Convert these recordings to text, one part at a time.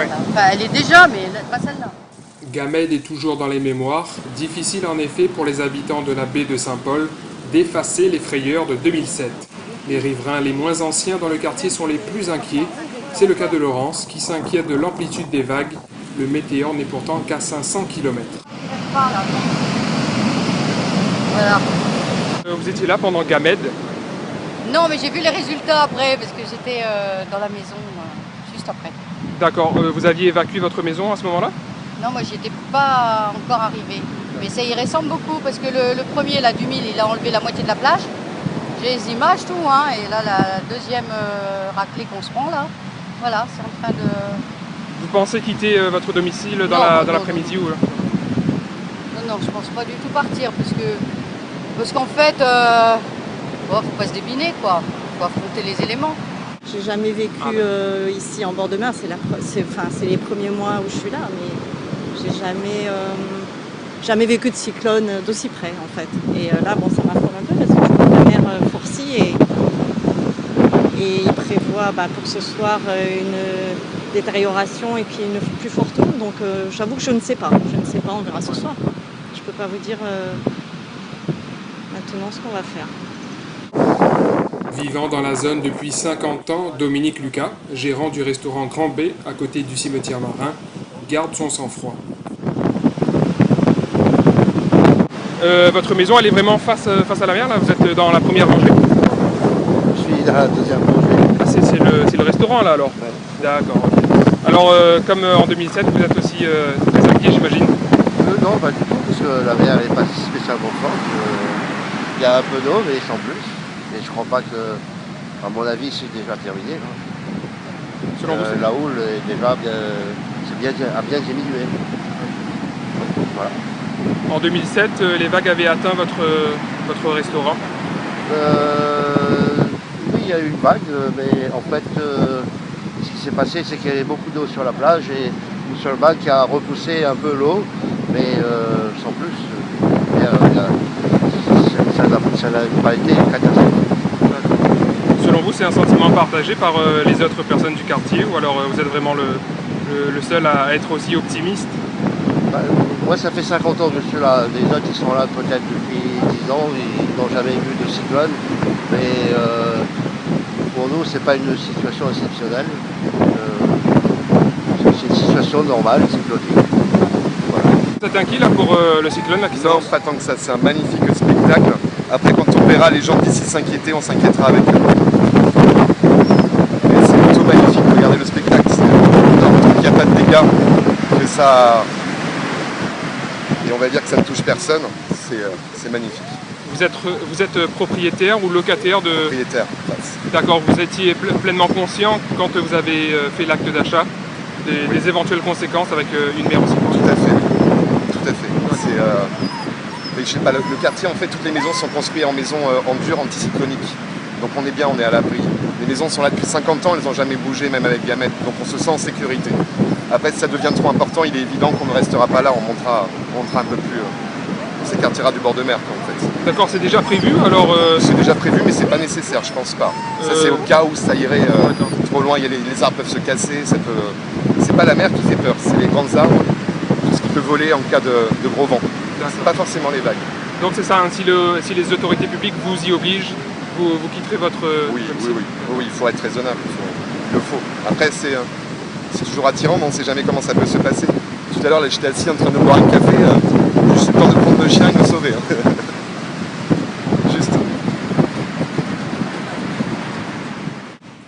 Ouais. Enfin, elle est déjà, mais pas celle-là. Gamède est toujours dans les mémoires. Difficile en effet pour les habitants de la baie de Saint-Paul d'effacer les frayeurs de 2007. Les riverains les moins anciens dans le quartier sont les plus inquiets. C'est le cas de Laurence qui s'inquiète de l'amplitude des vagues. Le météore n'est pourtant qu'à 500 km. Voilà. Vous étiez là pendant Gamède. Non, mais j'ai vu les résultats après, parce que j'étais dans la maison juste après. D'accord, vous aviez évacué votre maison à ce moment-là? Non, moi, j'y étais pas encore arrivée. Mais ça y ressemble beaucoup, parce que le premier, là, du 1000, il a enlevé la moitié de la plage. J'ai les images, tout, hein. Et là, la deuxième raclée qu'on se prend, là, voilà, c'est en train de... Vous pensez quitter votre domicile dans l'après-midi ou là? Non, non, je pense pas du tout partir, parce qu'en fait, bon, faut pas se débiner, quoi. Faut affronter les éléments. J'ai jamais vécu ici en bord de mer, c'est les premiers mois où je suis là, mais j'ai jamais vécu de cyclone d'aussi près en fait. Et là, bon, ça m'affole un peu parce que je vois la mer forcie et il prévoit pour ce soir une détérioration et puis une plus forte onde. Donc j'avoue que je ne sais pas, on verra ce soir. Je peux pas vous dire maintenant ce qu'on va faire. Vivant dans la zone depuis 50 ans, Dominique Lucas, gérant du restaurant Grand B à côté du cimetière marin, garde son sang-froid. Votre maison, elle est vraiment face à la mer, là? Vous êtes dans la première rangée? Je suis dans la deuxième rangée. Ah, c'est le restaurant, là, alors? Ouais. D'accord. Ok. Alors, comme en 2007, vous êtes aussi très inquiet, j'imagine? Non, pas du tout, parce que la mer n'est pas spécialement forte. Il y a un peu d'eau, mais sans plus. Et je crois pas que, à mon avis, c'est déjà terminé. Selon vous, la houle est déjà a bien diminué. Voilà. En 2007, les vagues avaient atteint votre restaurant? Oui, il y a eu une vague, mais en fait, ce qui s'est passé, c'est qu'il y avait beaucoup d'eau sur la plage et une seule vague qui a repoussé un peu l'eau, mais sans plus. Ça n'a pas été une catastrophe. Selon vous, c'est un sentiment partagé par les autres personnes du quartier, ou alors vous êtes vraiment le seul à être aussi optimiste? Moi, ça fait 50 ans que je suis là. Les autres, ils sont là peut-être depuis 10 ans, ils n'ont jamais vu de cyclone. Mais pour nous, c'est pas une situation exceptionnelle. C'est une situation normale, cyclonique. Voilà. Vous êtes inquiet là pour le cyclone là, qui Non, s'avance? pas tant que ça, c'est un magnifique spectacle. Après, quand on verra les gens d'ici s'inquiéter, on s'inquiétera avec eux. Mais c'est plutôt magnifique, regardez le spectacle. Tant qu'il n'y a pas de dégâts, que ça... Et on va dire que ça ne touche personne, c'est magnifique. Vous êtes propriétaire ou locataire de... Propriétaire. D'accord, vous étiez pleinement conscient quand vous avez fait l'acte d'achat des éventuelles conséquences avec une mer aussi forte? Tout à fait. Tout à fait. Mais je sais pas, le quartier, en fait, toutes les maisons sont construites en maisons en dur anticyclonique. Donc on est bien, on est à l'abri. Les maisons sont là depuis 50 ans, elles n'ont jamais bougé, même avec Gamède. Donc on se sent en sécurité. Après, si ça devient trop important, il est évident qu'on ne restera pas là, on montera un peu plus. On s'écartera du bord de mer, quoi, en fait. D'accord, c'est déjà prévu alors C'est déjà prévu, mais c'est pas nécessaire, je pense pas. Ça, c'est au cas où ça irait trop loin, les arbres peuvent se casser, c'est pas la mer qui fait peur, c'est les grandes arbres, tout ce qui peut voler en cas de gros vent. C'est pas forcément les vagues. Donc c'est ça, hein, si les autorités publiques vous y obligent, vous quitterez votre Oui, domicile? oui, il faut être raisonnable, il le faut. Après, c'est toujours attirant, mais on ne sait jamais comment ça peut se passer. Tout à l'heure, j'étais assis en train de boire un café, juste le temps de prendre le chien et de me sauver. Juste.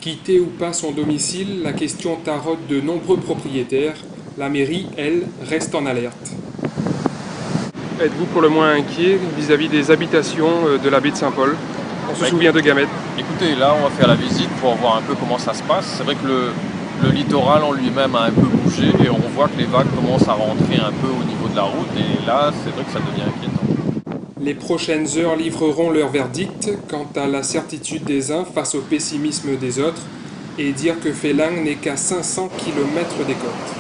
Quitter ou pas son domicile, la question taraude de nombreux propriétaires. La mairie, elle, reste en alerte. Êtes-vous pour le moins inquiet vis-à-vis des habitations de la baie de Saint-Paul? On se souvient de Gamède. Écoutez, là on va faire la visite pour voir un peu comment ça se passe. C'est vrai que le littoral en lui-même a un peu bougé et on voit que les vagues commencent à rentrer un peu au niveau de la route et là c'est vrai que ça devient inquiétant. Les prochaines heures livreront leur verdict quant à la certitude des uns face au pessimisme des autres et dire que Félingue n'est qu'à 500 km des côtes.